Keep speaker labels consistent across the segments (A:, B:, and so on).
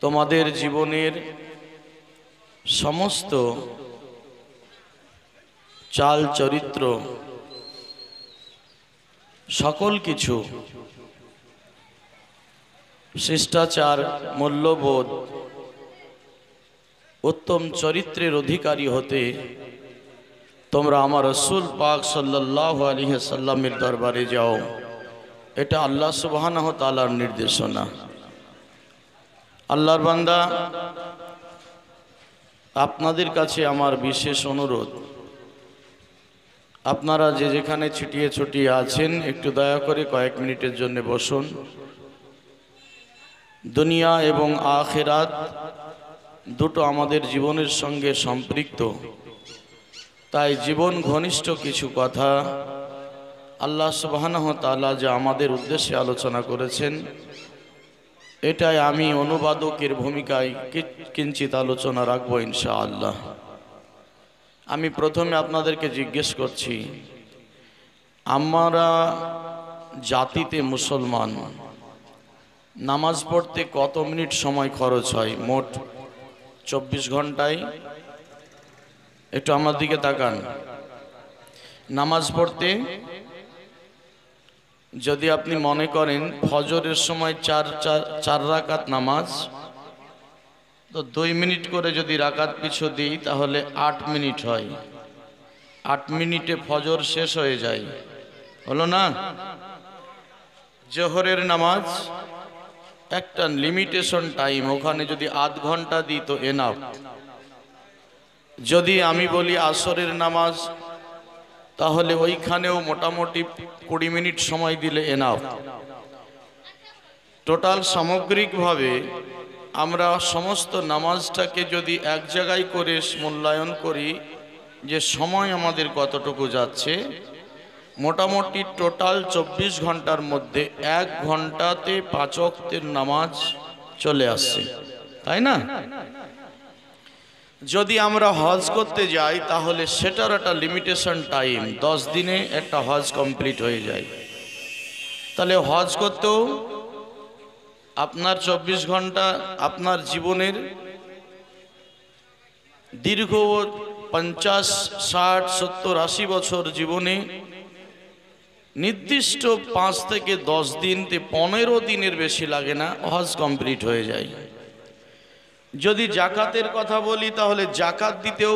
A: তোমাদের জীবনের সমস্ত চাল চরিত্র সকল কিছু শিষ্টাচার মূল্যবোধ উত্তম চরিত্রের অধিকারী হতে তোমরা আমার রাসূল পাক সাল্লাল্লাহু আলাইহি সাল্লামের দরবারে যাও। এটা আল্লাহ সুবহানাহু ওয়া তাআলার নির্দেশনা। আল্লাহর বান্দা, আপনাদের কাছে আমার বিশেষ অনুরোধ, আপনারা যে যেখানে ছিটিয়ে ছুটিয়ে আছেন একটু দয়া করে কয়েক মিনিটের জন্য বসুন। দুনিয়া এবং আখিরাত দুটো আমাদের জীবনের সঙ্গে সম্পৃক্ত, তাই জীবন ঘনিষ্ঠ কিছু কথা আল্লাহ সুবহানাহু ওয়া তাআলা যে আমাদের উদ্দেশ্যে আলোচনা করেছেন, এটাই আমি অনুবাদকের ভূমিকায় কিঞ্চিত আলোচনা রাখবো ইনশাআল্লাহ। আমি প্রথমে আপনাদেরকে জিজ্ঞেস করছি, আমরা জাতিতে মুসলমান, নামাজ পড়তে কত মিনিট সময় খরচ হয়? মোট 24 ঘন্টায়। একটু আমার দিকে তাকান। নামাজ পড়তে যদি আপনি মনে করেন ফজরের সময় চার রাকাত নামাজ, তো 2 মিনিট করে যদি রাকাত পিছু দিই তাহলে 8 মিনিট হয়। 8 মিনিটে ফজর শেষ হয়ে যায়, হলো না? জোহরের নামাজ একটা লিমিটেশন টাইম, ওখানে যদি আধ ঘন্টা দিই তো এনাফ। যদি আমি বলি আসরের নামাজ, তাহলে ওইখানেও মোটামুটি 20 মিনিট সময় দিলে এনাফ। টোটাল সামগ্রিকভাবে আমরা সমস্ত নামাজটাকে যদি এক জায়গায় করে মূল্যায়ন করি যে সময় আমাদের কতটুকু যাচ্ছে, মোটামুটি টোটাল 24 ঘন্টার মধ্যে 1 ঘন্টাতে 5 ওয়াক্তের নামাজ চলে আসছে, তাই না? যদি আমরা হজ করতে যাই তাহলে সেটার একটা লিমিটেশন টাইম, 10 দিনে একটা হজ কমপ্লিট হয়ে যায়। তাহলে হজ করতেও আপনার 24 ঘন্টা, আপনার জীবনের দীর্ঘ 50, 60, 70, 80 বছর জীবনে নির্দিষ্ট 5 থেকে 10 দিন, 15 দিনের বেশি লাগে না, হজ কমপ্লিট হয়ে যায়। যদি জাকাতের কথা বলি তাহলে জাকাত দিতেও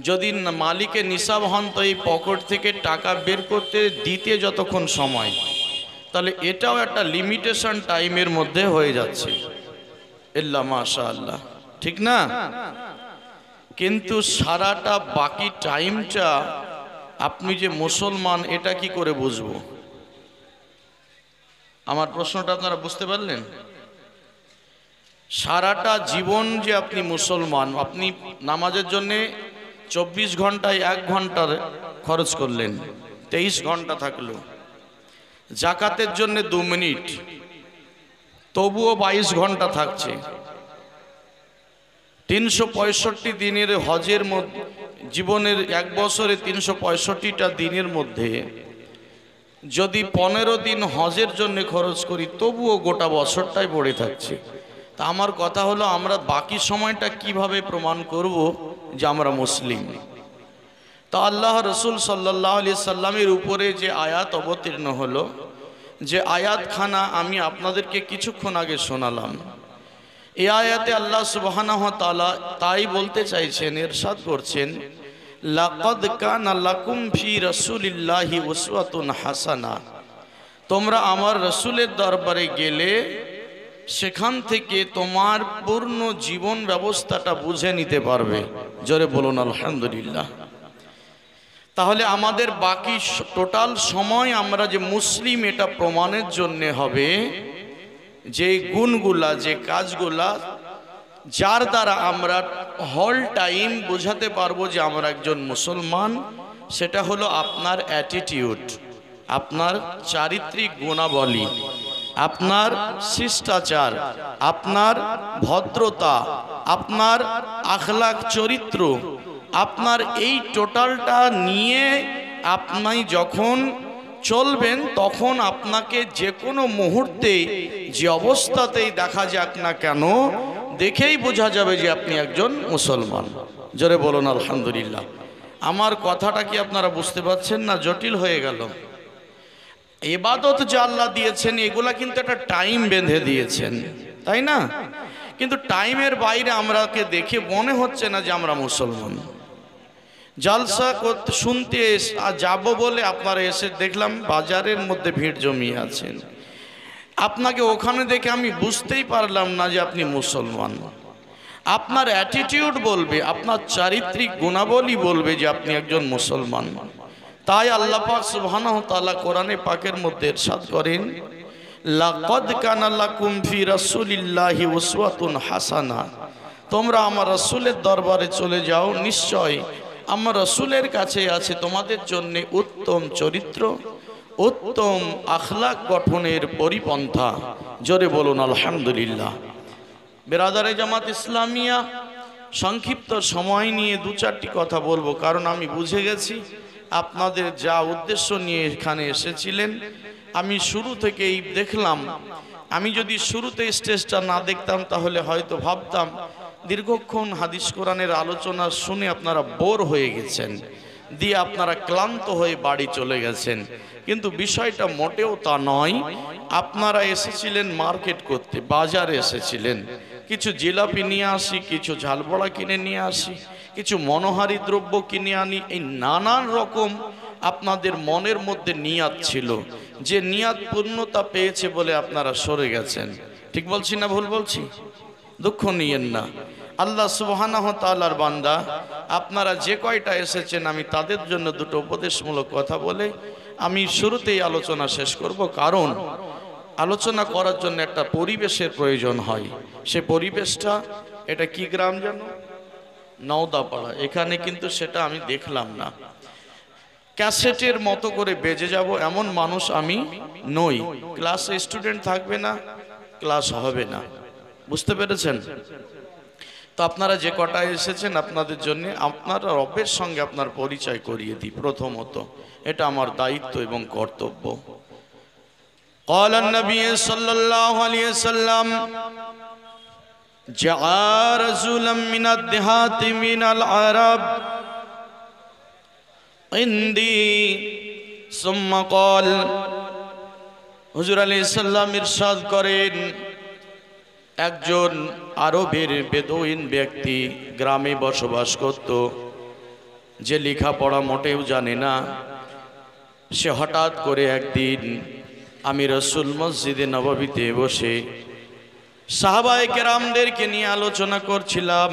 A: যদি মালিকের নিসাব হন তো এই পকেট থেকে টাকা বের করতে দিতে যতক্ষণ সময়, তাহলে এটাও একটা লিমিটেশন টাইমের মধ্যে হয়ে যাচ্ছে। ইল্লা মাশাআল্লাহ, ঠিক না? কিন্তু সারাটা বাকি টাইমটা আপনি যে মুসলমান এটা কি করে বুঝবো? আমার প্রশ্নটা আপনারা বুঝতে পারলেন? সারাটা জীবন যে আপনি মুসলমান, আপনি নামাজের জন্য 24 ঘন্টায় 1 ঘন্টার খরচ করলেন, 23 ঘন্টা থাকলো। জাকাতের জন্য 2 মিনিট, তবুও 22 ঘন্টা থাকছে। 365 দিনের হজের মধ্যে, জীবনের 1 বছরে 365টা দিনের মধ্যে যদি 15 দিন হজের জন্য খরচ করি তবুও গোটা বছরটাই পড়ে থাকছে। তা আমার কথা হলো, আমরা বাকি সময়টা কিভাবে প্রমাণ করব যে আমরা মুসলিম? তা আল্লাহ রসুল সাল্লাল্লাহু আলাইহি সাল্লামের উপরে যে আয়াত অবতীর্ণ হলো, যে আয়াতখানা আমি আপনাদেরকে কিছুক্ষণ আগে শোনালাম, এই আয়াতে আল্লাহ সুবহানাহু ওয়া তাআলা তাই বলতে চাইছেন, ইরশাদ করছেন, লাকাদ কানা লাকুম ফি রাসূলিল্লাহি উসওয়াতুন হাসানা। তোমরা আমার রসুলের দরবারে গেলে সেখান থেকে তোমার পূর্ণ জীবন ব্যবস্থাটা বুঝে নিতে পারবে। জোরে বলুন আলহামদুলিল্লাহ। তাহলে আমাদের বাকি টোটাল সময় আমরা যে মুসলিম এটা প্রমাণের জন্য হবে যে গুণগুলা, যে কাজগুলা, যার দ্বারা আমরা হল টাইম বোঝাতে পারবো যে আমরা একজন মুসলমান, সেটা হলো আপনার অ্যাটিটিউড, আপনার চারিত্রিক গুণাবলী, আপনার শিষ্টাচার, আপনার ভদ্রতা, আপনার আখলাক চরিত্র, আপনার এই টোটালটা নিয়ে আপনি যখন চলবেন তখন আপনাকে যে কোনো মুহূর্তে যে অবস্থাতেই দেখা যাক না কেন দেখেই বোঝা যাবে যে আপনি একজন মুসলমান। জোরে বলুন আলহামদুলিল্লাহ। আমার কথাটা কি আপনারা বুঝতে পারছেন না জটিল হয়ে গেল? ইবাদত যা আল্লাহ দিয়েছেন এগুলা কিন্তু একটা টাইম বেঁধে দিয়েছেন, তাই না? কিন্তু টাইমের বাইরে আমরাকে দেখে মনে হচ্ছে না যে আমরা মুসলমান। জালসা করতে শুনতে যাব বলে আপনারা এসে দেখলাম বাজারের মধ্যে ভিড় জমিয়ে আছেন। আপনাকে ওখানে দেখে আমি বুঝতেই পারলাম না যে আপনি মুসলমান। আপনার অ্যাটিটিউড বলবে, আপনার চারিত্রিক গুণাবলী বলবে যে আপনি একজন মুসলমান। তাই আল্লাহ পাক সুবহানাহু ওয়া তাআলা কোরআনে পাকের মধ্যে ইরশাদ করেন, লাকাদ কানা লাকুম ফি রাসূলিল্লাহি উসওয়াতুন হাসানা। তোমরা আমার রাসূলের দরবারে চলে যাও, নিশ্চয় আমার রাসূলের কাছে আছে তোমাদের জন্য উত্তম চরিত্র, উত্তম আখলাক গঠনের পরিপন্থা। জোরে বলুন আলহামদুলিল্লাহ। বেরাদারে জামাত ইসলামিয়া, সংক্ষিপ্ত সময় নিয়ে দু চারটি কথা বলবো, কারণ আমি বুঝে গেছি আপনাদের যা উদ্দেশ্য নিয়ে এখানে এসেছিলেন। আমি শুরু থেকেই দেখলাম, আমি যদি শুরুতে স্টেজটা না দেখতাম তাহলে হয়তো ভাবতাম দীর্ঘক্ষণ হাদিস কোরআনের আলোচনা শুনে আপনারা বোর হয়ে গেছেন, দিয়ে আপনারা ক্লান্ত হয়ে বাড়ি চলে গেছেন। কিন্তু বিষয়টা মোটেও তা নয়। আপনারা এসেছিলেন মার্কেট করতে, বাজারে এসেছিলেন। কিছু জিলাপি নিয়ে আসি, কিছু ঝালবড়া কিনে নিয়ে আসি, কিছু মনোহারী দ্রব্য কিনে আনি, এই নানান রকম আপনাদের মনের মধ্যে নিয়াত ছিল, যে নিয়াত পূর্ণতা পেয়েছে বলে আপনারা সরে গেছেন। ঠিক বলছি না ভুল বলছি? দুঃখ নিয়েন না। আল্লাহ সুবহানাহু ওয়া তাআলার বান্দা আপনারা যে কয়টা এসেছেন, আমি তাদের জন্য দুটো উপদেশমূলক কথা বলে আমি শুরুতেই আলোচনা শেষ করব। কারণ আলোচনা করার জন্য একটা পরিবেশের প্রয়োজন হয়। সে পরিবেশটা, এটা কি গ্রাম যেন? নওদাপাড়া। এখানে কিন্তু সেটা আমি দেখলাম না। ক্যাসেটের মতো করে বেজে যাব এমন মানুষ আমি নই। ক্লাসে স্টুডেন্ট থাকবে না, ক্লাস হবে না। বুঝতে পেরেছেন তো? আপনারা যে কটা এসেছেন আপনাদের জন্য আপনার রবের সঙ্গে আপনার পরিচয় করিয়ে দিই। প্রথমত এটা আমার দায়িত্ব এবং কর্তব্য। قال النبي صلى الله عليه وسلم جاء رجلا من الدهات من العرب عندي ثم قال, হুজুর আলাইহিস সালাম ইরশাদ করেন, একজন আরবের বেদুইন ব্যক্তি গ্রামে বসবাস করত, যে লেখাপড়া মোটেও জানে না। সে হঠাৎ করে একদিন আমি রাসূল মসজিদে নববীতে বসে সাহাবায়ে কেরামদেরকে নিয়ে আলোচনা করছিলাম।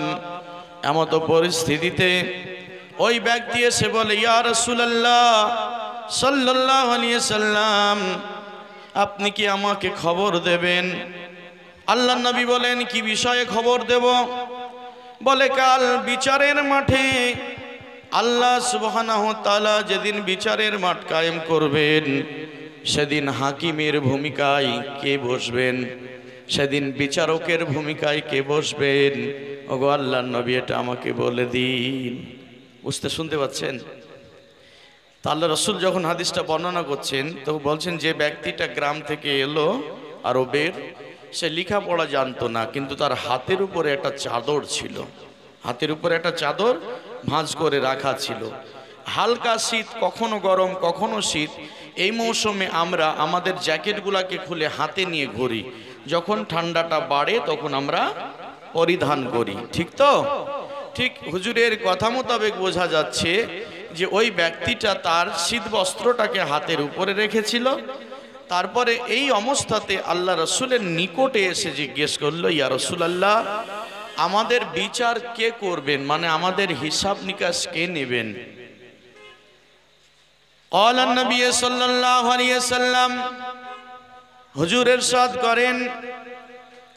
A: এমত পরিস্থিতিতে ওই ব্যক্তি এসে বলে, ইয়া রাসূলুল্লাহ সাল্লাল্লাহু আলাইহি সাল্লাম, আপনি কি আমাকে খবর দেবেন? আল্লাহর নবী বলেন, কি বিষয়ে খবর দেব? বলে, কাল বিচারের মাঠে আল্লাহ সুবহানাহু ওয়া তাআলা যেদিন বিচারের মাঠ কায়েম করবেন, সেদিন হাকিমের ভূমিকায় কে বসবেন? সেদিন বিচারকের ভূমিকায় কে বসবেন? ওগো আল্লাহর নবী, এটা আমাকে বলে দিন। বুঝতে শুনতে পাচ্ছেন? তা আল্লাহ রাসূল যখন হাদিসটা বর্ণনা করছেন তো বলছেন, যে ব্যক্তিটা গ্রাম থেকে এলো আরবের, সে লেখাপড়া জানতো না, কিন্তু তার হাতের উপরে একটা চাদর ছিল। হাতের উপরে একটা চাদর ভাঁজ করে রাখা ছিল। হালকা শীত, কখনো গরম কখনো শীত। এই মৌসুমে আমরা আমাদের জ্যাকেটগুলোকে খুলে হাতে নিয়ে ঘুরি, যখন ঠান্ডাটা বাড়ে তখন আমরা পরিধান করি। ঠিক তো? ঠিক হুজুরের কথা মোতাবেক বোঝা যাচ্ছে যে ওই ব্যক্তিটা তার শীত বস্ত্রটাকে হাতের উপরে রেখেছিল। তারপরে এই অবস্থাতে আল্লাহ রাসূলের নিকটে এসে জিজ্ঞেস করলো, ইয়া রাসূলুল্লাহ, আমাদের বিচার কে করবেন, মানে আমাদের হিসাব নিকাশ কে নেবেন? قال النبي صلى الله عليه وسلم, হুজুর ইরশাদ করেন,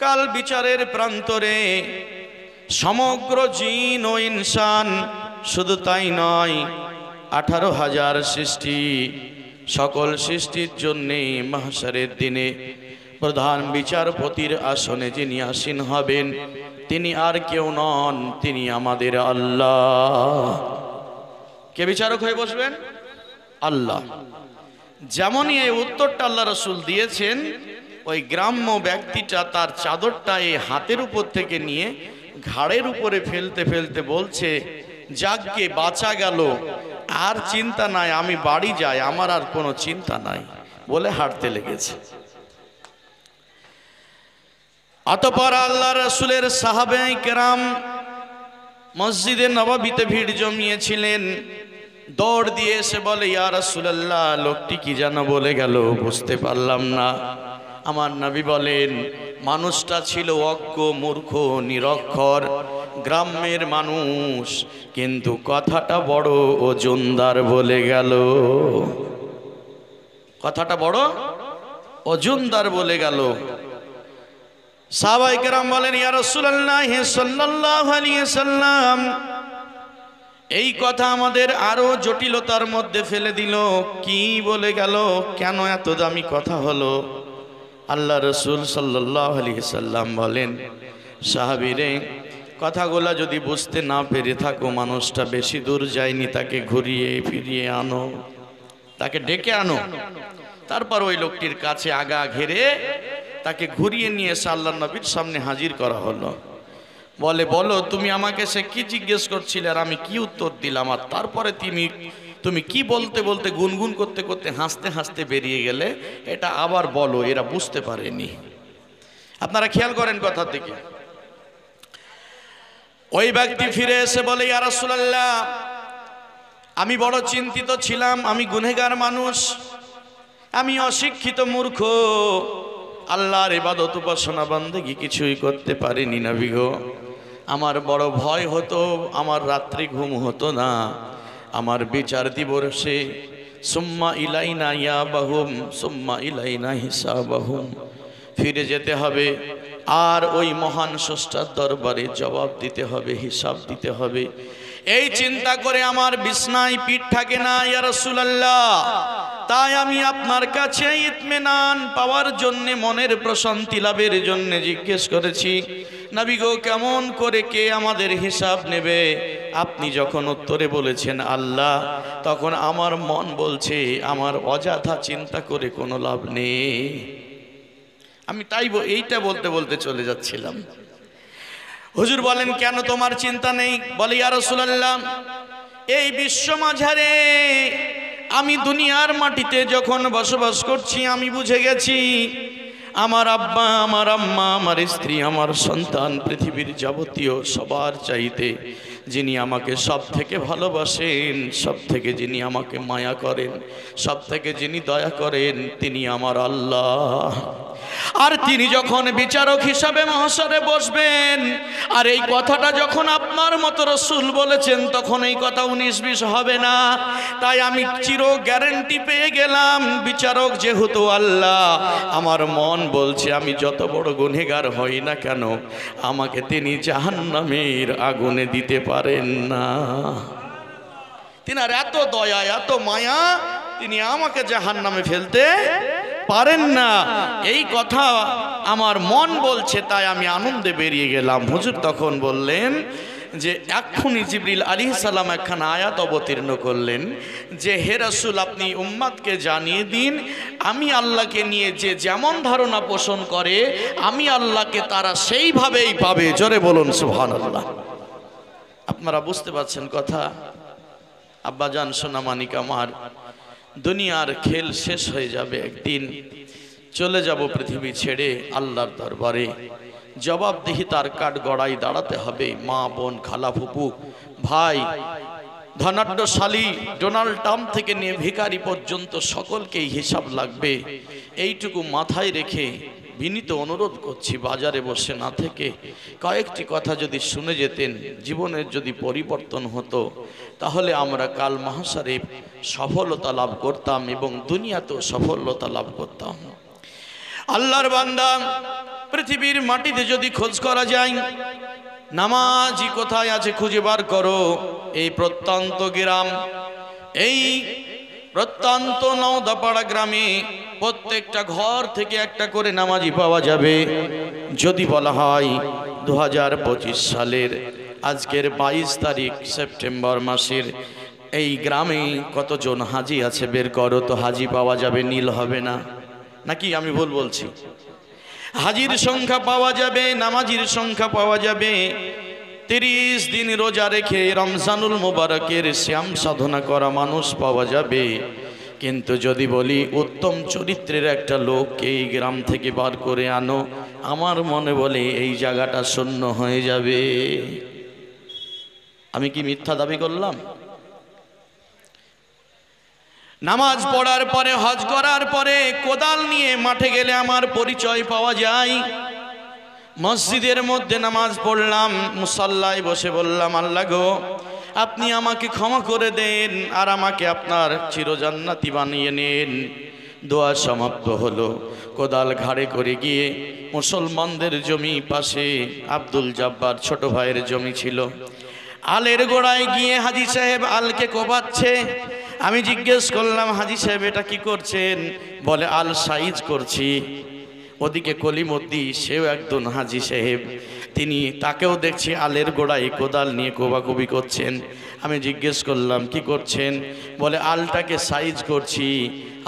A: কাল বিচারের প্রান্তরে সমগ্র জিন ও ইনসান, শুধু তাই নয় 18,000 সৃষ্টি, সকল সৃষ্টির জন্যে মাহশারের দিনে প্রধান বিচারপতির আসনে যিনি আসীন হবেন তিনি আর কেউ নন, তিনি আমাদের আল্লাহ। কে বিচারক হয়ে বসবেন? আল্লাহ। যেমনই এই উত্তরটা আল্লাহ রসুল দিয়েছেন, ওই গ্রাম্য ব্যক্তিটা তার চাদরটা এই হাতের উপর থেকে নিয়ে ঘাড়ের উপরে ফেলতে ফেলতে বলছে, যাকগে বাঁচা গেল, আর চিন্তা নাই, আমি বাড়ি যাই, আমার আর কোনো চিন্তা নাই, বলে হাঁটতে লেগেছে। অতঃপর আল্লাহ রসুলের সাহাবায়ে কেরাম মসজিদে নববীতে ভিড় জমিয়েছিলেন। দৌড় দিয়ে এসে বলে, ইয়া রাসূলুল্লাহ, লোকটি কি যেন বলে গেল, বুঝতে পারলাম না। আমার নবী বলেন, মানুষটা ছিল অজ্ঞ, মূর্খ, নিরক্ষর, গ্রামের মানুষ, কিন্তু কথাটা বড় ওজনদার বলে গেল। কথাটা বড় ওজনদার বলে গেল। সাহাবায়ে কেরাম বলেন, ইয়া রাসূলুল্লাহ সাল্লাল্লাহু আলাইহি সাল্লাম, এই কথা আমাদের আরো জটিলতার মধ্যে ফেলে দিল। কি বলে গেল? কেন এত দামি কথা হলো? আল্লাহ রসুল সাল্লাল্লাহু আলাইহি সাল্লাম বলেন, সাহাবীরে, কথাগুলা যদি বুঝতে না পেরে থাকো, মানুষটা বেশি দূর যায়নি, তাকে ঘুরিয়ে ফিরিয়ে আনো, তাকে ডেকে আনো। তারপর ওই লোকটির কাছে আগা ঘেরে তাকে ঘুরিয়ে নিয়ে এসে আল্লাহ নবীর সামনে হাজির করা হলো। বলে, বলো তুমি আমাকে সে কি জিজ্ঞেস করছিলে আর আমি কি উত্তর দিলাম, আর তারপরে তুমি কি বলতে বলতে গুনগুন করতে করতে হাসতে হাসতে বেরিয়ে গেলে, এটা আবার বলো, এরা বুঝতে পারেনি। আপনারা খেয়াল করেন কথা থেকে। ওই ব্যক্তি ফিরে এসে বলে, ইয়া রাসূলুল্লাহ, আমি বড় চিন্তিত ছিলাম, আমি গুনহগার মানুষ, আমি অশিক্ষিত মূর্খ, আল্লাহর ইবাদত উপাসনা বান্দেগী কিছুই করতে পারিনি নবী গো। আমার বড় ভয় হতো, আমার রাত্রি ঘুম হতো না, আমার বিচার দিবসে সুম্মা ইলাইনা ইয়াবাহুম সুম্মা ইলাইনা হিসাবাহুম, ফিরে যেতে হবে আর ওই মহান স্রষ্টার দরবারে জবাব দিতে হবে, হিসাব দিতে হবে। এই চিন্তা করে আমার বিছনায় পিঠ থাকে না ইয়া রাসূলুল্লাহ। তাই আমি আপনার কাছে ইতমিনান পাওয়ার জন্য, মনের প্রশান্তি লাভের জন্য জিজ্ঞেস করেছি, নবী গো, কেমন করে কে আমাদের হিসাব নেবে? আপনি যখন উত্তরে বলেছেন আল্লাহ, তখন আমার মন বলছে আমার অযথা চিন্তা করে কোনো লাভ নেই। আমি তাই এইটা বলতে বলতে চলে যাচ্ছিলাম। হুজুর বলেন, কেন তোমার চিন্তা নেই? বলে, ইয়া রাসূলুল্লাহ, এই বিশ্ব মাঝারে আমি দুনিয়ার মাটিতে যখন বসবাস করছি, আমি বুঝে গেছি আমার আব্বা, আমার আম্মা, আমার স্ত্রী, আমার সন্তান, পৃথিবীর যাবতীয় সবার চাইতে যিনি আমাকে সব থেকে ভালোবাসেন, সব থেকে যিনি আমাকে মায়া করেন, সব থেকে যিনি দয়া করেন, তিনি আমার আল্লাহ। আর তিনি যখন বিচারক হিসাবে মহশরে বসবেন, আর এই কথাটা যখন আপনার মতো রাসূল বলেছেন, তখন এই কথা 19-20 হবে না। তাই আমি চির গ্যারান্টি পেয়ে গেলাম, বিচারক যেহেতু আল্লাহ, আমার মন বলছে আমি যত বড় গুনহগার হই না কেন, আমাকে তিনি জাহান্নামের আগুনে দিতে পারেন না। তিনার এত দয়া, এত মায়া, তিনি আমাকে জাহান্নামে ফেলতে পারেন না। এই কথা আমার মন বলছে, তাই আমি আনন্দে বেরিয়ে গেলাম। হুজুর তখন বললেন যে এক্ষুনি জিবরিল আলাইহিস সালাম একখানা আয়াত অবতীর্ণ করলেন যে, হে রাসূল, আপনি উম্মতকে জানিয়ে দিন, আমি আল্লাহকে নিয়ে যে যেমন ধারণা পোষণ করে, আমি আল্লাহকে তারা সেইভাবেই পাবে। জোরে বলুন সুবহানাল্লাহ। আপনারা বুঝতে পারছেন কথা? আব্বাজান, সোনামানিক আমার, দুনিয়ার খেল শেষ হয়ে যাবে, একদিন চলে যাব পৃথিবী ছেড়ে আল্লাহর দরবারে। জবাবদিহি তার কাঠ গড়াই দাঁড়াতে হবে। মা, বোন, খালা, ফুপু, ভাই, ধনাঢ্যশালী ডোনাল্ড ট্রাম্প থেকে নিয়ে ভিখারি পর্যন্ত সকলকেই হিসাব লাগবে। এইটুকু মাথায় রেখে বিনীত অনুরোধ করছি, বাজারে বসে না থেকে কয়েকটি কথা যদি শুনে যেতেন, জীবনের যদি পরিবর্তন হতো, তাহলে আমরা কাল মাহশরে সফলতা লাভ করতাম এবং দুনিয়াতেও সফলতা লাভ করতাম। আল্লাহর বান্দা, পৃথিবীর মাটিতে যদি খোঁজ করা যায়, নামাজি কোথায় আছে খুঁজে বার করো। এই প্রত্যন্ত গ্রাম, এই প্রত্যন্ত নওদাপাড়া গ্রামে প্রত্যেকটা ঘর থেকে একটা করে নামাজি পাওয়া যাবে। যদি বলা হয় 2025 সালের আজকের 22 তারিখ সেপ্টেম্বর মাসের এই গ্রামে কতজন হাজি আছে বের করো তো, হাজি পাওয়া যাবে, নীল হবে না নাকি? আমি ভুল বলছি? হাজির সংখ্যা পাওয়া যাবে, নামাজির সংখ্যা পাওয়া যাবে। 30 দিন রোজা রেখে রমজানুল মুবারকের শ্যাম সাধনা করা মানুষ পাওয়া যাবে। কিন্তু যদি বলি উত্তম চরিত্রের একটা লোককে এই গ্রাম থেকে বার করে আনো, আমার মনে বলে এই জায়গাটা শূন্য হয়ে যাবে। আমি কি মিথ্যা দাবি করলাম? নামাজ পড়ার পরে, হজ করার পরে কোদাল নিয়ে মাঠে গেলে আমার পরিচয় পাওয়া যায়। মসজিদের মধ্যে নামাজ পড়লাম, মুসাল্লায় বসে বললাম, আল্লাহ গো আপনি আমাকে ক্ষমা করে দেন আর আমাকে আপনার চিরজান্নাতি বানিয়ে নেন। দোয়া সমাপ্ত হলো। কোদাল ঘাড়ে করে গিয়ে মুসলমানদের জমি পাশে আব্দুল জব্বার ছোট ভাইয়ের জমি ছিল, আলের গোড়ায় গিয়ে হাজি সাহেব আলকে কোপাচ্ছে। আমি জিজ্ঞেস করলাম, হাজি সাহেব এটা কি করছেন? বলে আল সাইজ করছি। ওদিকে কলিমদ্দি, সেও একজন হাজি সাহেব, তিনি তাকেও দেখছি আলের গোড়ায় কোদাল নিয়ে কোবাকুবি করছেন। আমি জিজ্ঞেস করলাম কি করছেন? বলে আলটাকে সাইজ করছি।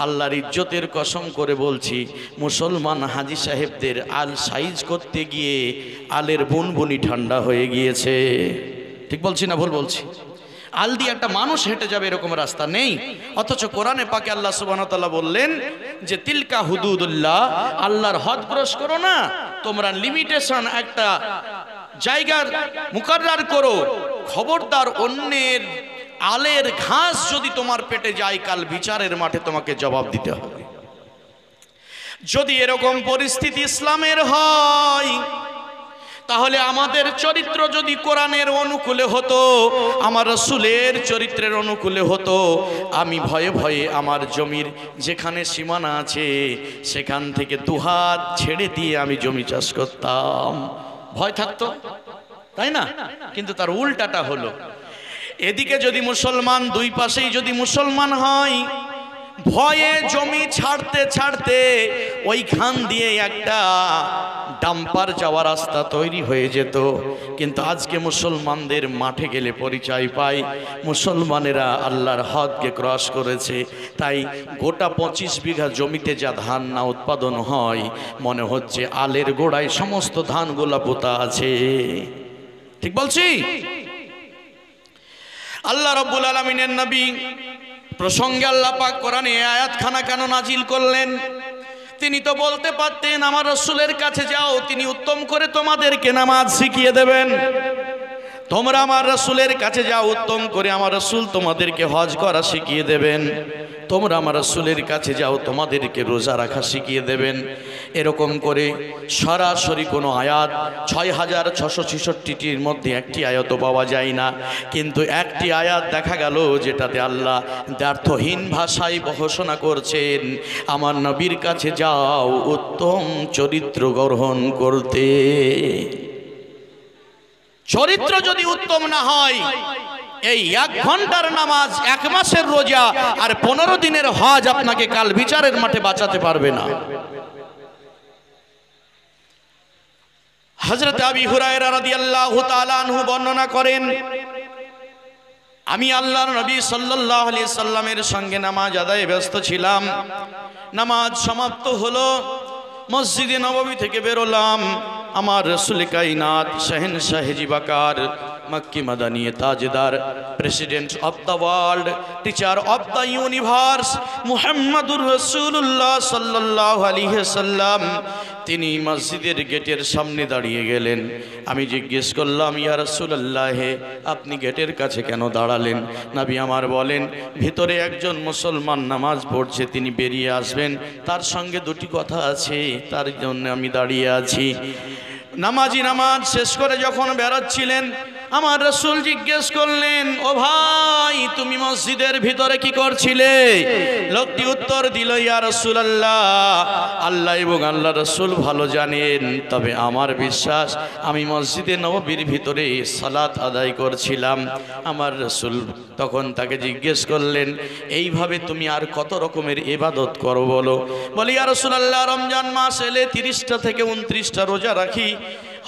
A: আল্লাহর ইজ্জতের কসম করে বলছি, মুসলমান হাজি সাহেবদের আল সাইজ করতে গিয়ে আলের বুনবুনি ঠান্ডা হয়ে গিয়েছে। ঠিক বলছি না ভুল বলছি? আল দিয়ে একটা মানুষ হেঁটে যাবে এরকম রাস্তা নেই। অথচ কোরআনে পাকে আল্লাহ সুবহানাহু ওয়া তাআলা বললেন যে তিলকা হুদুদুল্লাহ, আল্লাহর হদ ক্রস করো না, তোমরা লিমিটেশন একটা জায়গার মুকাররার করো। খবরদার অন্যের আলের ঘাস যদি তোমার পেটে যায়, কাল বিচারের মাঠে তোমাকে জবাব দিতে হবে। যদি এরকম পরিস্থিতি ইসলামের হয়, তাহলে আমাদের চরিত্র যদি কোরআনের অনুকূলে হতো, আমার রাসূলের চরিত্রের অনুকূলে হতো, আমি ভয়ে ভয়ে আমার জমির যেখানে সীমানা আছে সেখান থেকে দুহাত ছেড়ে দিয়ে আমি জমি চাষ করতাম। ভয় থাকতো, তাই না? কিন্তু তার উল্টাটা হলো, এদিকে যদি মুসলমান, দুই পাশেই যদি মুসলমান হয়, ভয়ে জমি ছাড়তে ছাড়তে ওইখান দিয়ে একটা ডাম্পার যাওয়ার রাস্তা তৈরি হয়ে যেত। কিন্তু আজকে মুসলমানদের মাঠে গেলে পরিচয় পায় মুসলমানেরা আল্লাহর হদকে ক্রস করেছে। তাই গোটা 25 বিঘা জমিতে যা ধান না উৎপাদন হয়, মনে হচ্ছে আলের গোড়ায় সমস্ত ধানগুলা পোতা আছে। ঠিক বলছি? আল্লাহ রাব্বুল আলামিনের নবী প্রসঙ্গে আল্লাহ পাক কোরআনে আয়াতখানা কেন নাজিল করলেন? তিনি তো বলতে পারতেন আমার রাসূলের কাছে যাও, তিনি উত্তম করে তোমাদেরকে নামাজ শিখিয়ে দেবেন। তোমরা আমার রাসূলের কাছে যাও, উত্তম করে আমার রাসূল তোমাদেরকে হজ করা শিখিয়ে দেবেন। তোমরা আমার রাসূলের কাছে যাও, তোমাদেরকে রোজা রাখা শিখিয়ে দেবেন। এরকম করে সরাসরি কোনো আয়াত 6666টির মধ্যে একটি আয়াতও পাওয়া যায় না। কিন্তু একটি আয়াত দেখা গেল যেটাতে আল্লাহ দ্ব্যর্থহীন ভাষায় ঘোষণা করছেন, আমার নবীর কাছে যাও উত্তম চরিত্র গ্রহণ করতে। চরিত্র যদি উত্তম না হয়, এই 1 ঘন্টার নামাজ, 1 মাসের রোজা আর 15 দিনের হজ আপনাকে কাল বিচারের মাঠে বাঁচাতে পারবে না। হযরত আবী হুরায়রা রাদিয়াল্লাহু তাআলা আনহু বর্ণনা করেন, আমি আল্লাহর নবী সাল্লাল্লাহু আলাইহি সাল্লামের সঙ্গে নামাজ আদায়ে ব্যস্ত ছিলাম। নামাজ সমাপ্ত হলো, মসজিদে নববী থেকে বেরোলাম। আমার রাসূল কায়নাত, শাহেনশাহ জিবাকার, মক্কি মাদানী তাজদার, president of the world, teacher of the universe, মুহাম্মাদুর রাসূলুল্লাহ সাল্লাল্লাহু আলাইহি সাল্লাম, তিনি মসজিদের গেটের সামনে দাঁড়িয়ে গেলেন। আমি জিজ্ঞেস করলাম, ইয়া রাসূলুল্লাহ, আপনি গেটের কাছে কেন দাঁড়ালেন? নবী আমার বলেন, ভিতরে একজন মুসলমান নামাজ পড়ছে, তিনি বেরিয়ে আসবেন, তার সঙ্গে 2টি কথা আছে, তার জন্য আমি দাঁড়িয়ে আছি। নামাজি নামাজ শেষ করে যখন বেরোচ্ছিলেন, আমার রাসূল জিজ্ঞেস করলেন, ও ভাই তুমি মসজিদের ভিতরে কি করছিলে? লোকটি উত্তর দিল, ইয়া রাসূলুল্লাহ, আল্লাহ এবং আল্লাহ রাসূল ভালো জানেন, তবে আমার বিশ্বাস আমি মসজিদে নববীর ভিতরে সালাত আদায় করছিলাম। আমার রাসূল তখন তাকে জিজ্ঞেস করলেন, এইভাবে তুমি আর কত রকমের ইবাদত করো বলো? বলি, ইয়া রাসূলুল্লাহ, রমজান মাস এলে 30টা থেকে 29টা রোজা রাখি,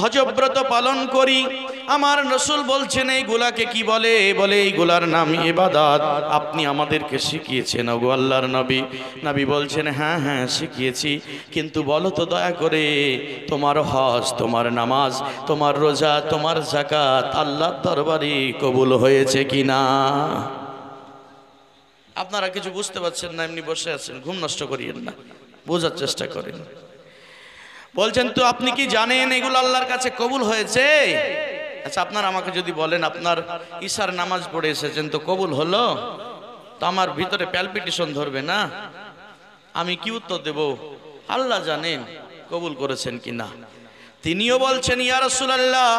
A: হজব্রত পালন করি, আমার রাসূল বলছেন এইগুলাকে কি বলে? বলে এইগুলার নাম ইবাদত। আপনি আমাদেরকে শিখিয়েছেন ওগো আল্লাহর নবী। নবী বলছেন হ্যাঁ হ্যাঁ শিখিয়েছি, কিন্তু বলো তো দয়া করে তোমার হজ, তোমার নামাজ, তোমার রোজা, তোমার যাকাত আল্লাহর দরবারে কবুল হয়েছে কিনা? আপনারা কিছু বুঝতে পারছেন না, এমনি বসে আছেন, ঘুম নষ্ট করিয়েন না, বোঝার চেষ্টা করেন। বলছেন তো আপনি কি জানেন এগুলো আল্লাহর কাছে কবুল হয়েছে? আচ্ছা আপনার আমাকে যদি বলেন আপনার ঈশার নামাজ পড়ে এসেছেন তো কবুল হলো, তো আমার ভিতরে প্যালপিটেশন ধরবে না? আমি কি উত্তর দেব? আল্লাহ জানেন কবুল করেছেন কিনা। তিনিও বলছেন ইয়া রাসূলুল্লাহ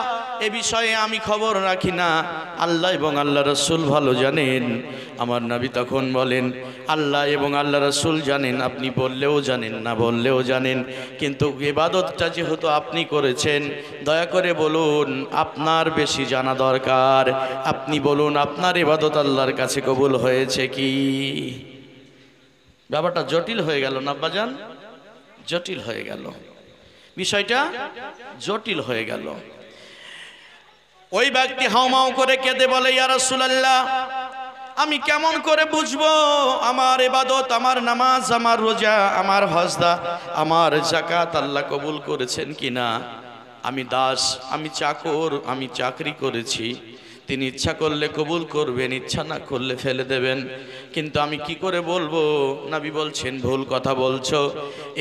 A: এ বিষয়ে আমি খবর রাখি না, আল্লাহ এবং আল্লাহ রাসূল ভালো জানেন। আমার নবী তখন বলেন আল্লাহ এবং আল্লাহ রাসূল জানেন, আপনি বললেও জানেন না বললেও জানেন, কিন্তু ইবাদতটা যেহেতু আপনি করেছেন দয়া করে বলুন আপনার বেশি জানা দরকার। আপনি বলুন আপনার ইবাদত আল্লাহর কাছে কবুল হয়েছে কি? ব্যাপারটা জটিল হয়ে গেল না আব্বাজান? জটিল হয়ে গেল, বিষয়টা জটিল হয়ে গেল। ওই ব্যক্তি হাউমাউ করে কেঁদে বলে ইয়া রাসূলুল্লাহ আমি কেমন করে বুঝবো আমার ইবাদত, আমার নামাজ, আমার রোজা, আমার হজদা, আমার যাকাত আল্লাহ কবুল করেছেন কিনা? আমি দাস, আমি চাকর, আমি চাকরি করেছি, তিনি ইচ্ছা করলে কবুল করবেন, ইচ্ছা না করলে ফেলে দেবেন, কিন্তু আমি কি করে বলবো? নবী বলছেন ভুল কথা বলছো,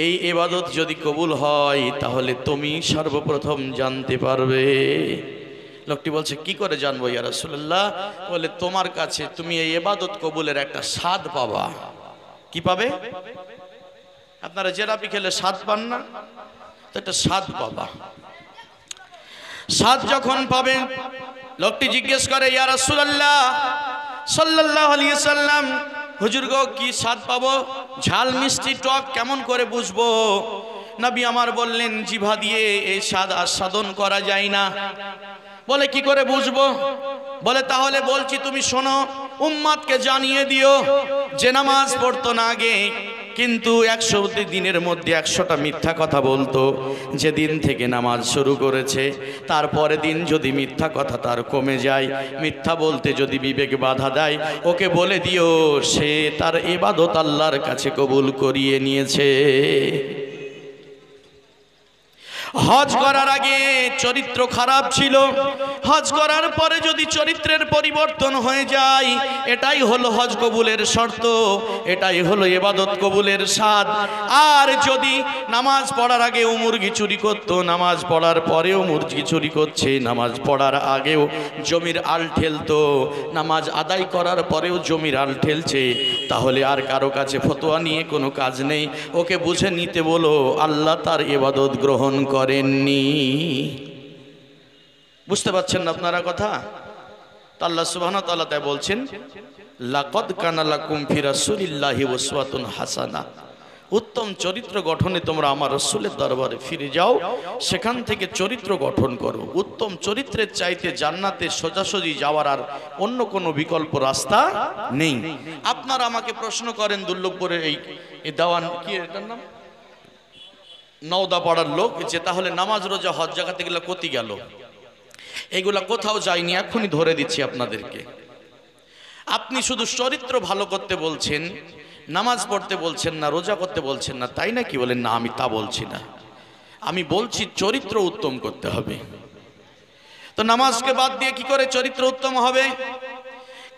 A: এই ইবাদত যদি কবুল হয় তাহলে তুমি সর্বপ্রথম জানতে পারবে। লোকটি বলছে কি করে জানবো ইয়া রাসূলুল্লাহ? বলে তোমার কাছে তুমি এই ইবাদত কবুলের একটা স্বাদ পাবা। কি পাবে? আপনারা জেলাপি খেলে স্বাদ পান না, তো একটা স্বাদ পাবা। স্বাদ যখন পাবেন, লোকটি জিজ্ঞেস করে ইয়া রাসূলুল্লাহ সাল্লাল্লাহু আলাইহি সাল্লাম হুজুর গো কি স্বাদ পাবো? ঝাল মিষ্টি টক কেমন করে বুঝবো? নবী আমার বললেন জিভা দিয়ে এই স্বাদ আস্বাদন করা যায় না। বলে কি করে বুঝবো? বলে তাহলে বলছি তুমি শোনো, উম্মতকে জানিয়ে দিও যে নামাজ পড়তো না আগে কিন্তু 100 দিনের মধ্যে 100টা মিথ্যা কথা বলতো, যেদিন থেকে নামাজ শুরু করেছে তারপরে দিন যদি মিথ্যা কথা তার কমে যায়, মিথ্যা বলতে যদি বিবেক বাধা দেয়, ওকে বলে দিও সে তার ইবাদত আল্লাহর কাছে কবুল করিয়ে নিয়েছে। হজ করার আগে চরিত্র খারাপ ছিল, হজ করার পরে যদি চরিত্রের পরিবর্তন হয়ে যায়, এটাই হলো হজ কবুলের শর্ত, এটাই হলো ইবাদত কবুলের স্বাদ। আর যদি নামাজ পড়ার আগে মুরগি চুরি করত, নামাজ পড়ার পরেও মুরগি চুরি করছে, নামাজ পড়ার আগেও জমির আল ঠেলতো, নামাজ আদায় করার পরেও জমির আল ঠেলছে, তাহলে আর কারো কাছে ফতোয়া নিয়ে কোনো কাজ নেই, ওকে বুঝে নিতে বলো আল্লাহ তার ইবাদত গ্রহণ করেননি। বুঝতে পারছেন না আপনারা কথা? আল্লাহ সুবহানাহু ওয়া তাআলা তাই বলছেন লাকাদ কানা লাকুম ফি রাসূলিল্লাহি উসওয়াতুন হাসানা, উত্তম চরিত্র গঠনে তোমরা আমার রাসূলের দরবারে ফিরে যাও, সেখান থেকে চরিত্র গঠন করো। উত্তম চরিত্রের চাইতে জান্নাতে সোজাসুজি যাওয়ার আর অন্য কোনো বিকল্প রাস্তা নেই। আপনারা আমাকে প্রশ্ন করেন দুর্লভপুরের এই দেওয়ান কি এটার নাম নওদা পাড়ার লোক, যে তাহলে নামাজ রোজা হজ জাকাত এগুলো কোথায় গেল? এগুলা কোথাও যায়নি, এখনই ধরে দিচ্ছি আপনাদেরকে। আপনি শুধু চরিত্র ভালো করতে বলছেন, নামাজ পড়তে বলছেন না, রোজা করতে বলছেন না, তাই না? কি বলেন? না আমি তা বলছি না, আমি বলছি চরিত্র উত্তম করতে হবে। তো নামাজকে বাদ দিয়ে কি করে চরিত্র উত্তম হবে?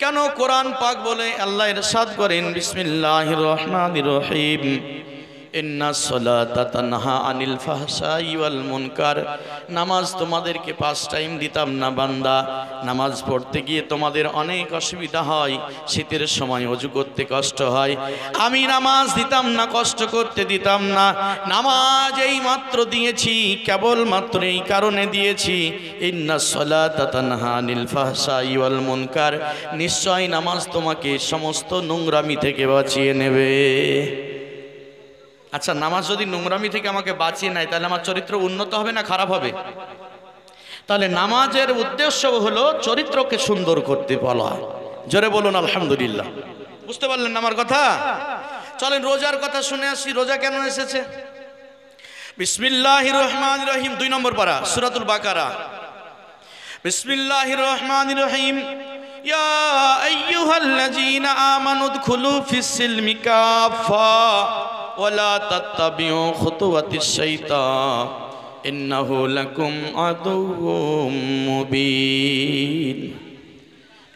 A: কেন? কোরআন পাক বলে, আল্লাহ ইরশাদ করেন বিসমিল্লাহির রহমানির রহিম ইন্নাস সালাতা তানহা আনিল ফাহশাই ওয়াল মুনকার। নামাজ তোমাদেরকে 5 টাইম দিতাম না বান্দা, নামাজ পড়তে গিয়ে তোমাদের অনেক অসুবিধা হয়, শীতের সময় ওযু করতে কষ্ট হয়, আমি নামাজ দিতাম না, কষ্ট করতে দিতাম না। নামাজ এই মাত্র দিয়েছি, কেবল মাত্র এই কারণে দিয়েছি, ইন্নাস সালাতা তানহা আনিল ফাহশাই ওয়াল মুনকার, নিশ্চয় নামাজ তোমাকে সমস্ত নোংরামি থেকে বাঁচিয়ে নেবে। আচ্ছা, নামাজ যদি নোংরামি থেকে আমাকে বাঁচিয়ে নেয়, তাহলে আমার চরিত্র উন্নত হবে না খারাপ হবে? তাহলে নামাজের উদ্দেশ্য হলো চরিত্রকে সুন্দর করতে বলা। জোরে বলুন আলহামদুলিল্লাহ। বুঝতে পারলেন না আমার কথা? চলেন রোজার কথা শুনে আসি। রোজা কেন এসেছে? বিসমিল্লাহির রহমানির রহিম 2 নম্বর পারা সূরাতুল বাকারা। বিসমিল্লাহির রহমানির রহিম। ইয়া আইয়ুহাল্লাযীনা আমানু উদখুলু ফিস-সিলমি কাফা ওয়া লা তাত্তাবিউ খুতুওয়াতিশ শাইতান ইন্নাহু লাকুম আদুউম মুবিন।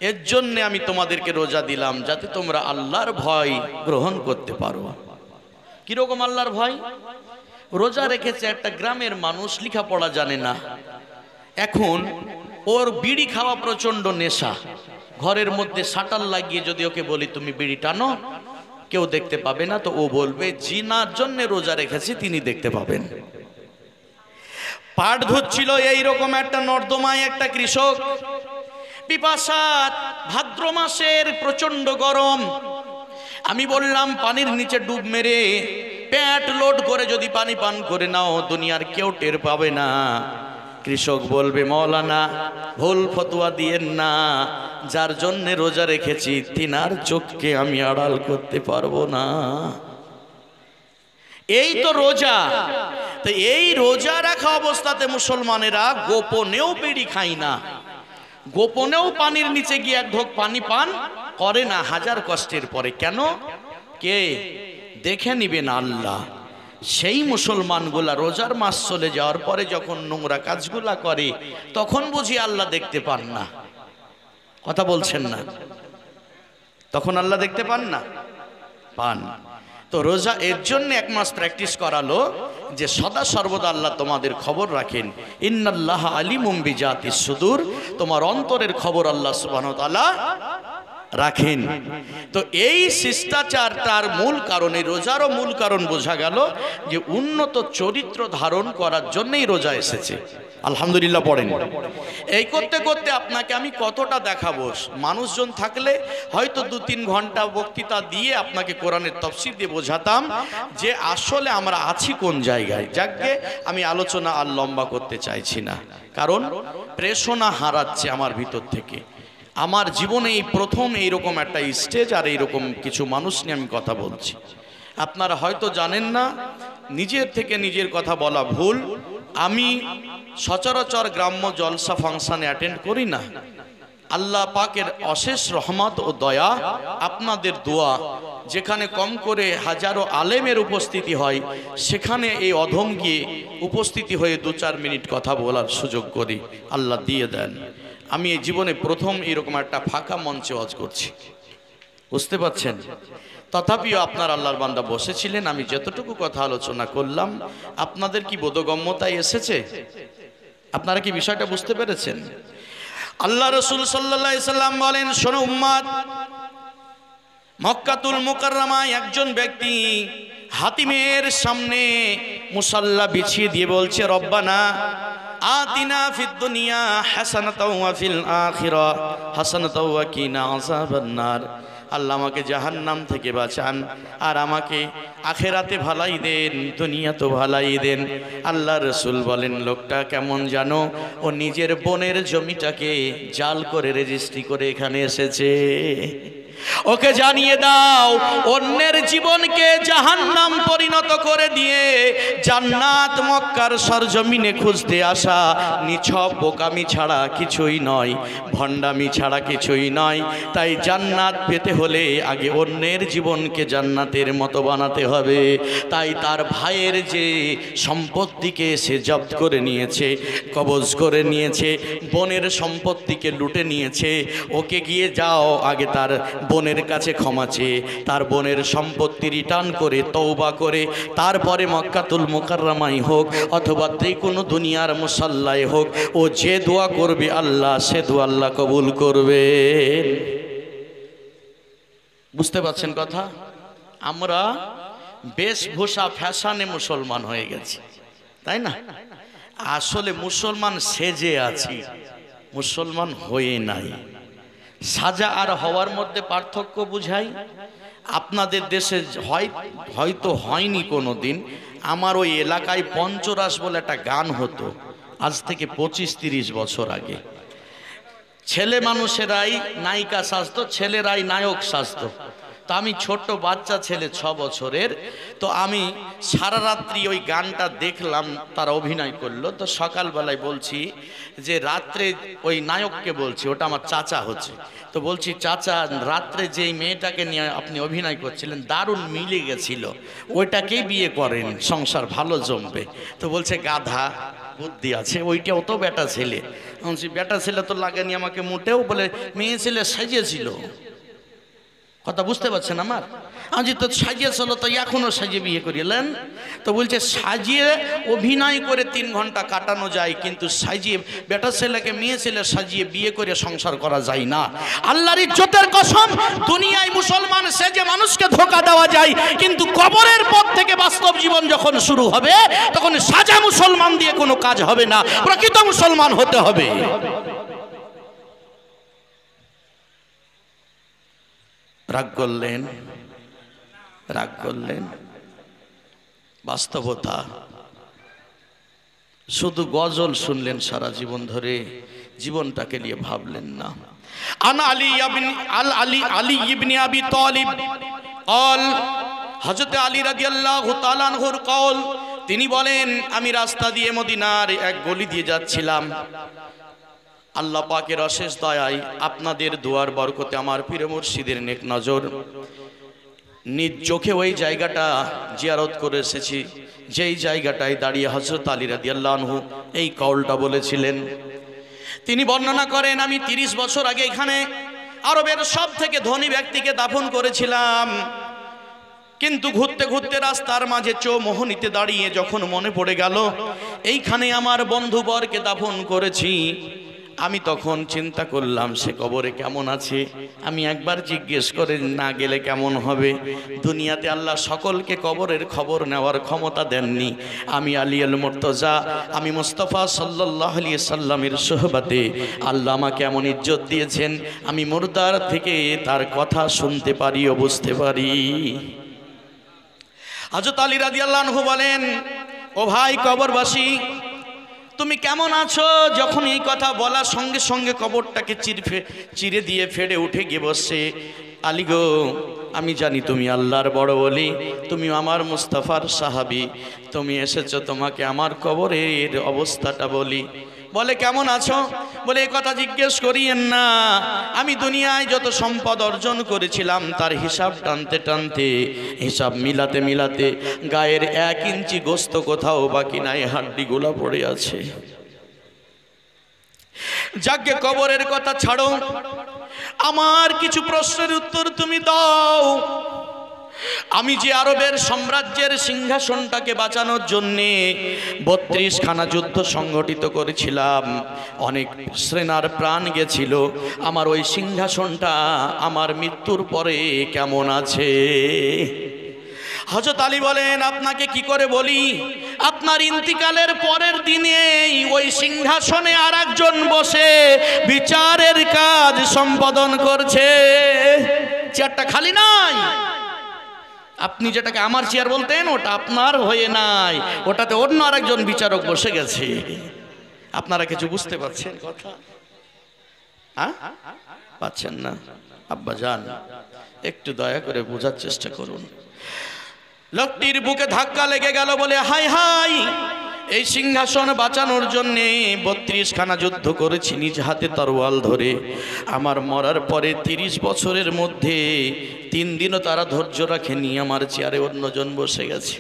A: এর জন্য আমি তোমাদেরকে রোজা দিলাম যাতে তোমরা আল্লাহর ভয় গ্রহণ করতে পারো। কিরকম আল্লাহর ভয়? রোজা রেখেছে একটা গ্রামের মানুষ, লেখাপড়া জানে না, এখন ওর বিড়ি খাওয়া প্রচন্ড নেশা। ঘরের মধ্যে শাটার লাগিয়ে যদি ওকে বলি তুমি বিড়ি টানো, কেউ দেখতে পাবে না, তো ও বলবে জিনার জন্য রোজা রেখেছি, তিনি দেখতে পাবেন। পাট ধুচ্ছিল এইরকম একটা নর্দমায় একটা কৃষক, পিপাসাত, ভাদ্র মাসের প্রচন্ড গরম। আমি বললাম পানির নিচে ডুব মেরে পেট লোড করে যদি পানি পান করে নাও, দুনিয়ার কেউ টের পাবে না। কৃষক বলবে মৌলানা ভুল ফতোয়া দিয়েন না, যার জন্য রোজা রেখেছি তিনার চোখকে আমি আড়াল করতে পারবো না। এই তো রোজা। তো এই রোজা রাখা অবস্থাতে মুসলমানেরা গোপনেও বিড়ি খায় না, গোপনেও পানির নিচে গিয়ে এক ঢোক পানি পান করে না, হাজার কষ্টের পরে। কেন? কে দেখে নিবেন? আল্লাহ। সেই মুসলমানগুলা রোজার মাস চলে যাওয়ার পরে যখন নোংরা কাজগুলা করে, তখন বুঝি আল্লাহ দেখতে পান না? কথা বলছেন না? তখন আল্লাহ দেখতে পান না? পান। তো রোজা এর জন্য এক মাস প্র্যাকটিস করালো যে সদা সর্বদা আল্লাহ তোমাদের খবর রাখেন। ইন্নাল্লাহ আলিমুম বিজাতিস সুদূর, তোমার অন্তরের খবর আল্লাহ সুবহানাহু ওয়া তাআলা রাখেন। তো এই শিষ্টাচারটার মূল কারণ, এই রোজারও মূল কারণ বোঝা গেল যে উন্নত চরিত্র ধারণ করার জন্যই রোজা এসেছে। আলহামদুলিল্লাহ পড়েন। এই করতে করতে আপনাকে আমি কতটা দেখাবো, মানুষজন থাকলে হয়তো 2-3 ঘন্টা বক্তৃতা দিয়ে আপনাকে কোরআনের তাফসীর দিয়ে বোঝাতাম যে আসলে আমরা আছি কোন জায়গায়। যাকে আমি আলোচনা আর লম্বা করতে চাইছি না, কারণ প্রেষণা হারাচ্ছে আমার ভিতর থেকে। আমার জীবনে এই প্রথম এইরকম একটা স্টেজ, আর এইরকম কিছু মানুষ নিয়ে আমি কথা বলছি। আপনারা হয়তো জানেন না, নিজের থেকে নিজের কথা বলা ভুল। আমি সচরাচর গ্রাম্য জলসা ফাংশনে অ্যাটেন্ড করি না। আল্লাহ পাকের অশেষ রহমত ও দয়া, আপনাদের দোয়া, যেখানে কম করে হাজারো আলেমের উপস্থিতি হয়, সেখানে এই অধম গিয়ে উপস্থিতি হয়ে 2-4 মিনিট কথা বলার সুযোগ করি, আল্লাহ দিয়ে দেন। আমি এই জীবনে প্রথম এরকম একটা ফাঁকা মঞ্চে ওয়াজ করছি, বুঝতে পারছেন? তথাপিও আপনার আল্লাহর বান্দা বসেছিলেন, আমি যতটুকু কথা আলোচনা করলাম আপনাদের কি বোধগম্যতায় এসেছে? আপনারা কি বিষয়টা বুঝতে পেরেছেন? আল্লাহ রাসূল সাল্লাল্লাহু আলাইহি সাল্লাম বলেন, শোনো উম্মত, মক্কাতুল মুকাররমায় একজন ব্যক্তি হাতিমের সামনে মুসাল্লা বিছিয়ে দিয়ে বলছে, রব্বানা আতিনা ফিদ দুনিয়া হাসানাতাও ওয়া ফিল আখিরাহ হাসানাতাও ওয়া কিনা আযাবান নার। আল্লাহ আমাকে জাহান্নাম থেকে বাঁচান, আর আমাকে আখেরাতে ভালাই দেন, দুনিয়াতে ভালাই দেন। আল্লাহ রাসূল বলেন, লোকটা কেমন জানো? ও নিজের বোনের জমিটাকে জাল করে রেজিস্ট্রি করে এখানে এসেছে। ওকে জানিয়ে দাও, অন্যের জীবনকে জাহান্নাম পরিণত করে দিয়ে জান্নাত মক্কার সরজমিনে খুঁজতে আসা নিছক বোকামি ছাড়া কিছুই নয়, ভণ্ডামি ছাড়া কিছুই নয়। তাই জান্নাত পেতে হলে আগে অন্যের জীবনকে জান্নাতের মতো বানাতে হবে। তাই তার ভাইয়ের যে সম্পত্তিকে সে জব্দ করে নিয়েছে, কবজ করে নিয়েছে, বোনের সম্পত্তিকে লুটে নিয়েছে, ওকে গিয়ে যাও আগে তার বোনের কাছে ক্ষমা চেয়ে তার বোনের সম্পত্তি রিটার্ন করে তওবা করে তারপরে মক্কাতুল মুকাররমায় হোক অথবা যে কোনো দুনিয়ার মুসাল্লায় হোক, ও যে দোয়া করবে আল্লাহ সে দোয়া আল্লাহ কবুল করবে। বুঝতে পারছেন কথা? আমরা বেশভূষা ফ্যাশনে মুসলমান হয়ে গেছি, তাই না? আসলে মুসলমান সেজে আছি, মুসলমান হয়ে নাই। সাজা আর হওয়ার মধ্যে পার্থক্য বুঝাই। আপনাদের দেশে হয়তো হয়নি কোনো দিন, আমার ওই এলাকায় পঞ্চরাস বলে একটা গান হতো, আজ থেকে 25-30 বছর আগে। ছেলে মানুষেরাই নায়িকা সাজতো, ছেলেরাই নায়ক সাজতো। তো আমি ছোট্ট বাচ্চা ছেলে 6 বছরের, তো আমি সারা রাত্রি ওই গানটা দেখলাম, তারা অভিনয় করলো। তো সকালবেলায় বলছি যে রাত্রে ওই নায়ককে বলছি, ওটা আমার চাচা হচ্ছে, তো বলছি চাচা রাত্রে যেই মেয়েটাকে নিয়ে আপনি অভিনয় করছিলেন দারুণ মিলে গেছিল, ওইটাকেই বিয়ে করেন, সংসার ভালো জমবে। তো বলছে গাধা, বুদ্ধি আছে, ওইটাও তো বেটা ছেলে। বলছি বেটা ছেলে তো লাগেনি আমাকে মোটেও, বলে মেয়ে ছেলে সাজিয়েছিল। কথা বুঝতে পারছেন আমার? আমি তো সাজিয়েছিল, তো এখনো সাজিয়ে বিয়ে করিলেন? তো বলছে সাজিয়ে অভিনয় করে 3 ঘন্টা কাটানো যায়, কিন্তু সাজিয়ে বেটা ছেলেকে মেয়ে ছেলে সাজিয়ে বিয়ে করে সংসার করা যায় না। আল্লাহর ইজ্জতের কসম, দুনিয়ায় মুসলমান সেজে মানুষকে ধোঁকা দেওয়া যায়, কিন্তু কবরের পর থেকে বাস্তব জীবন যখন শুরু হবে তখন সাজা মুসলমান দিয়ে কোনো কাজ হবে না, প্রকৃত মুসলমান হতে হবে। রাগ করলেন, রাগ করলেন? বাস্তবতা। শুধু গজল শুনলেন সারা জীবন ধরে, জীবনটাকে নিয়ে ভাবলেন না। আলী ইবনে আবি তালিব قال, হযরত আলী রাদিয়াল্লাহু তাআলা আনহুর কওল, তিনি বলেন আমি রাস্তা দিয়ে মদিনার এক গলি দিয়ে যাচ্ছিলাম, আল্লাহ পাকের অশেষ দয়ায় আপনাদের দুয়ার বরকতে আমার পীর মুর্শিদের নেক নজর নিজ চোখে ওই জায়গাটা জিয়ারত করে এসেছি, যেই জায়গাটায় দাঁড়িয়ে হযরত আলী রাদিয়াল্লাহু আনহু এই কওলটা বলেছিলেন। তিনি বর্ণনা করেন, আমি 30 বছর আগে এখানে আরবের সব থেকে ধনী ব্যক্তিকে দাফন করেছিলাম, কিন্তু ঘুরতে ঘুরতে রাস্তার মাঝে চৌমোহনীতে দাঁড়িয়ে যখন মনে পড়ে গেল এইখানে আমার বন্ধুবরকে দাফন করেছি, আমি তখন চিন্তা করলাম সে কবরে কেমন আছে, আমি একবার জিজ্ঞেস করে না গেলে কেমন হবে। দুনিয়াতে আল্লাহ সকলকে কবরের খবর নেওয়ার ক্ষমতা দেননি। আমি আলী আল মুর্তজা, আমি মুস্তাফা সাল্লাল্লাহু আলাইহি সাল্লামের সোহবতে আল্লাহ আমাকে এমন ইজ্জত দিয়েছেন, আমি মুর্দার থেকে তার কথা শুনতে পারি ও বুঝতে পারি। হযরত আলী রাদিয়াল্লাহু আনহু বলেন, ও ভাই কবরবাসী, তুমি কেমন আছো? যখন এই কথা বলার সঙ্গে সঙ্গে কবরটাকে চিরে দিয়ে ফেড়ে উঠে গিয়ে বসে, আলী গো, আমি জানি তুমি আল্লাহর বড় ওলি, তুমি আমার মুস্তাফার সাহাবী, তুমি এসেছো তোমাকে আমার কবরের অবস্থাটা বলি। বলে কেমন আছো? বলে এই কথা জিজ্ঞেস করিয়েন না, আমি দুনিয়ায় যত সম্পদ অর্জন করেছিলাম তার হিসাব টানতে টানতে, হিসাব মিলাতে মিলাতে গায়ের 1 ইঞ্চি গোস্ত কোথাও বাকি নাই, হাড্ডিগুলা পড়ে আছে। যাকে কবরের কথা ছাড়ো, আমার কিছু প্রশ্নের উত্তর তুমি দাও। আমি যে আরবের সাম্রাজ্যের সিংহাসনটাকে বাঁচানোর জন্যে 32 খানা যুদ্ধ সংগঠিত করেছিলাম, অনেক সেনার প্রাণ গেছিল, আমার ওই সিংহাসনটা আমার মৃত্যুর পরে কেমন আছে? হযরত আলী বলেন, আপনাকে কি করে বলি, আপনার ইন্তিকালের পরের দিনে ওই সিংহাসনে আরেকজন বসে বিচারের কাজ সম্পাদন করছে, চেয়ারটা খালি নাই। আপনি যেটাকে আমার চেয়ার বলতেন ওটা আপনার হয়ে নাই, ওটাতে অন্য আরেকজন বিচারক বসে গেছে। আপনারা কিছু বুঝতে পারছেন কথা? হ্যাঁ, পাচ্ছেন না? আব্বা জান, একটু দয়া করে বোঝার চেষ্টা করুন। লোকটির বুকে ধাক্কা লেগে গেল, বলে হাই হাই, এই সিংহাসন বাঁচানোর জন্যে 32 খানা যুদ্ধ করেছি নিজ হাতে তরোয়াল ধরে, আমার মরার পরে 30 বছরের মধ্যে 3 দিনও তারা ধৈর্য রাখেনি, আমার চেয়ারে অন্যজন বসে গেছে।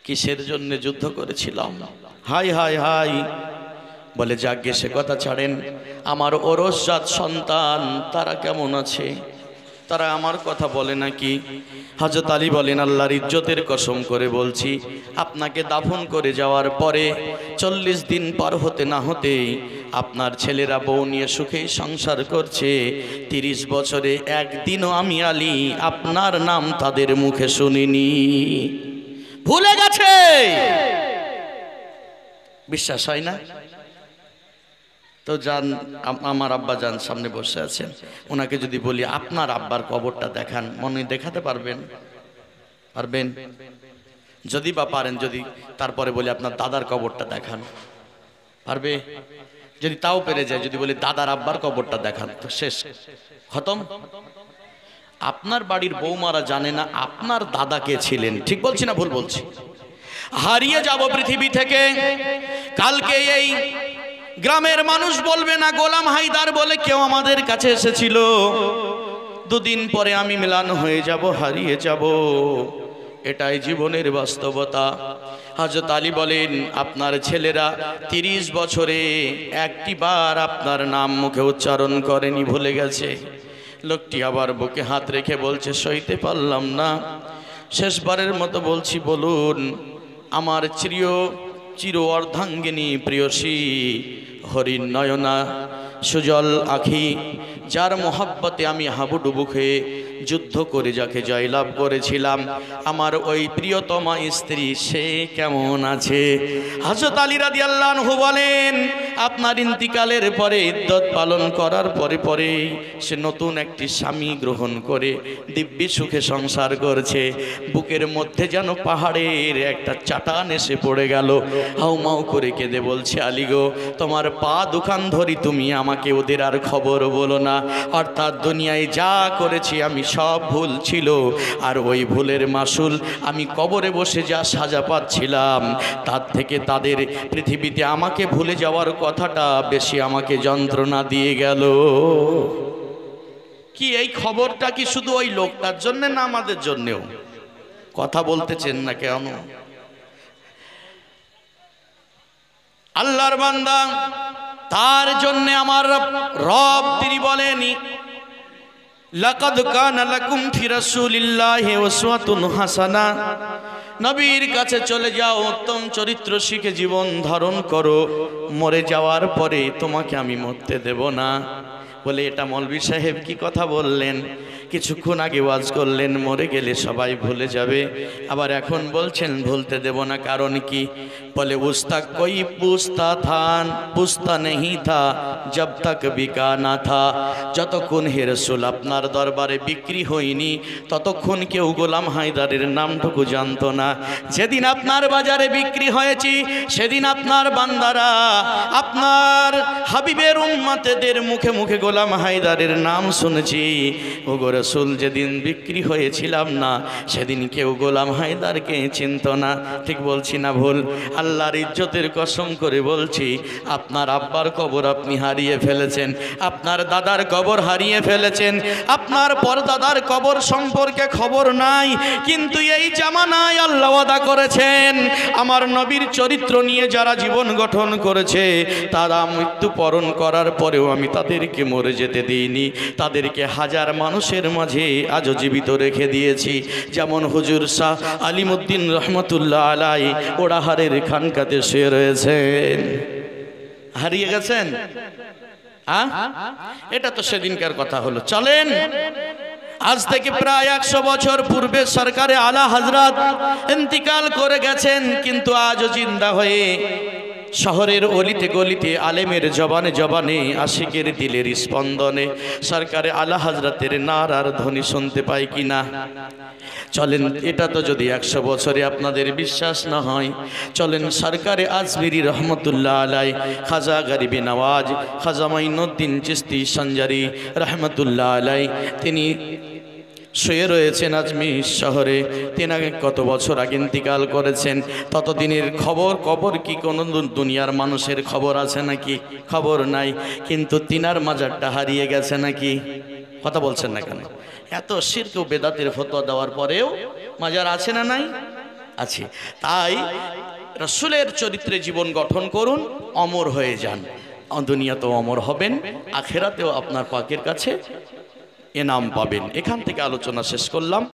A: কিসের জন্য যুদ্ধ করেছিলাম? High high high. বলে যাকে সে কথা ছাড়েন, আমার ওরসজাত সন্তান তারা কেমন আছে? তারা আমার কথা বলে নাকি? হযরত আলী বলেন, আল্লাহর ইজ্জতের কসম করে বলছি, আপনাকে দাফন করে যাওয়ার পরে 40 দিন পার হতে না হতেই আপনার ছেলেরা বউ নিয়ে সুখেই সংসার করছে। 30 বছরে একদিনও আমি আলী আপনার নাম তাদের মুখে শুনিনি। ভুলে গেছে। বিশ্বাস হয় না? তো যান, আমার আব্বা যান সামনে বসে আছেন, ওনাকে যদি বলি আপনার আব্বার কবরটা দেখান, মনে দেখাতে পারবেন? পারবেন? যদি বা পারেন, যদি তারপরে বলি আপনার দাদার কবরটা দেখান, পারবে? যদি তাও পেরে যায়, যদি বলি দাদার আব্বার কবরটা দেখান, তো শেষ, খতম। আপনার বাড়ির বৌমারা জানে না আপনার দাদা কে ছিলেন। ঠিক বলছি না ভুল বলছি? হারিয়ে যাব পৃথিবী থেকে। কালকে এই গ্রামের মানুষ বলবে না গোলাম হায়দার বলে কেউ আমাদের কাছে এসেছিল, দুদিন পরে আমি মিলান হয়ে যাব, হারিয়ে যাব। এটাই জীবনের বাস্তবতা। হযরত আলী বলেন আপনার ছেলেরা 30 বছরে একটি বার আপনার নাম মুখে উচ্চারণ করেনি, ভুলে গেছে। লোকটি আবার বুকে হাত রেখে বলছে সইতে পারলাম না, শেষবারের মতো বলছি বলুন আমার চির অর্ধাঙ্গিনী প্রিয়সী হরিণ নয়না সুজল আখি, যার মোহাব্বতে আমি হাবুডুবু খেয়ে যুদ্ধ করে যাকে জয়লাভ করেছিলাম, আমার ওই প্রিয়তমা স্ত্রী সে কেমন আছে? হযরত আলী রাদিয়াল্লাহু আনহু বলেন আপনার ইন্তিকালের পরে ইদ্দত পালন করার পরে সে নতুন একটি স্বামী গ্রহণ করে দিব্যি সুখে সংসার করছে। বুকের মধ্যে যেন পাহাড়ের একটা চাটান এসে পড়ে গেল। হাউমাউ করে কেঁদে বলছে আলী গো, তোমার পা দুখান ধরি, তুমি আমাকে ওদের আর খবর বলো না। অর্থাৎ দুনিয়ায় যা করেছি আমি সব ভুল ছিল, আর ওই ভুলের মাসুল আমি কবরে বসে যা সাজা পাচ্ছিলাম তার থেকে তাদের পৃথিবীতে আমাকে ভুলে যাওয়ার কথাটা বেশি আমাকে যন্ত্রণা দিয়ে গেল। কি এই খবরটা কি শুধু ওই লোকটার জন্য না আমাদের জন্যেও? কথা বলতেছেন না কেন? আল্লাহর বান্দা, তার জন্য আমার রব তিনি বলেনি লাকাদ কানা লাকুম ফি রাসূলিল্লাহি উসওয়াতুন হাসানা, নবীর কাছে চলে যাও, উত্তম চরিত্র শিখে জীবন ধারণ করো, মরে যাওয়ার পরে তোমাকে আমি মরতে দেব না। বলে এটা মৌলভী সাহেব কি কথা বললেন? কিছুক্ষণ আগে ওয়াজ করলেন মরে গেলে সবাই ভুলে যাবে, আবার এখন বলছেন ভুলতে দেব না, কারণ কি? বলে উস্তা কোই পুস্তা নেহি থা জব তক বিকা না থা, যতক্ষণ হে রাসূল আপনার দরবারে বিক্রি হয়নি ততক্ষণ কেউ গোলাম হায়দারের নামটুকু জানতো না। যেদিন আপনার বাজারে বিক্রি হয়েছি সেদিন আপনার বান্দারা আপনার হাবিবের উম্মতদের মুখে মুখে গোলাম হায়দারের নাম শুনেছি। ও গো রাসূল, যেদিন বিক্রি হয়েছিলাম না সেদিন কেউ গোলাম হায়দারকে চিনত না। ঠিক বলছি না ভুল? আল্লাহর ইজ্জতের কসম করে বলছি, আপনার আব্বার কবর আপনি হারিয়ে ফেলেছেন, আপনার দাদার কবর হারিয়ে ফেলেছেন, আপনার পরদাদার কবর সম্পর্কে খবর নাই, কিন্তু এই জামানায় আল্লাহ ওয়াদা করেছেন আমার নবীর চরিত্র নিয়ে যারা জীবন গঠন করেছে তারা মৃত্যুবরণ করার পরেও আমি তাদেরকে মরে যেতে দিইনি, তাদেরকে হাজার মানুষের মাঝে আজও জীবিত রেখে দিয়েছি। যেমন হুজুর শাহ আলিমউদ্দিন রহমতুল্লাহ আলাইহি ওড়াহারের খানকাতে শুয়ে রয়েছেন। হারিয়ে গেছেন? এটা তো সেদিনকার কথা হলো। চলেন, আজ থেকে প্রায় 100 বছর পূর্বে সরকারে আলা হযরত ইন্তিকাল করে গেছেন, কিন্তু আজও জিন্দা হয়ে শহরের অলিতে গলিতে আলেমের জবানে জবানে আশিকের দিলের স্পন্দনে সরকারে আলা হযরতের নারার ধ্বনি শুনতে পাই কিনা? চলেন, এটা তো যদি 100 বছরে আপনাদের বিশ্বাস না হয়, চলেন সরকারে আজমিরি রহমতুল্লাহ আলাই, খাজা গরিবে নওয়াজ, খাজা মাইনুদ্দিন চিশতি সঞ্জারি রহমতুল্লাহ আলাই, তিনি শুয়ে রয়েছেন আজমির শহরে। তিনি কত বছর আগে ইন্তিকাল করেছেন, ততদিনের কবর কি কোনো দুনিয়ার মানুষের খবর আছে নাকি? খবর নাই। কিন্তু তিনার মাজারটা হারিয়ে গেছে নাকি? কথা বলছেন না কেন? এত শিরক ও বেদাতের ফতোয়া দেওয়ার পরেও মাজার আছে না নাই? আছে। তাই রাসূলের চরিত্রে জীবন গঠন করুন, অমর হয়ে যান। দুনিয়াতেও অমর হবেন, আখিরাতেও আপনার পাকের কাছে এনাম পাবেন। এখান থেকে আলোচনা শেষ করলাম।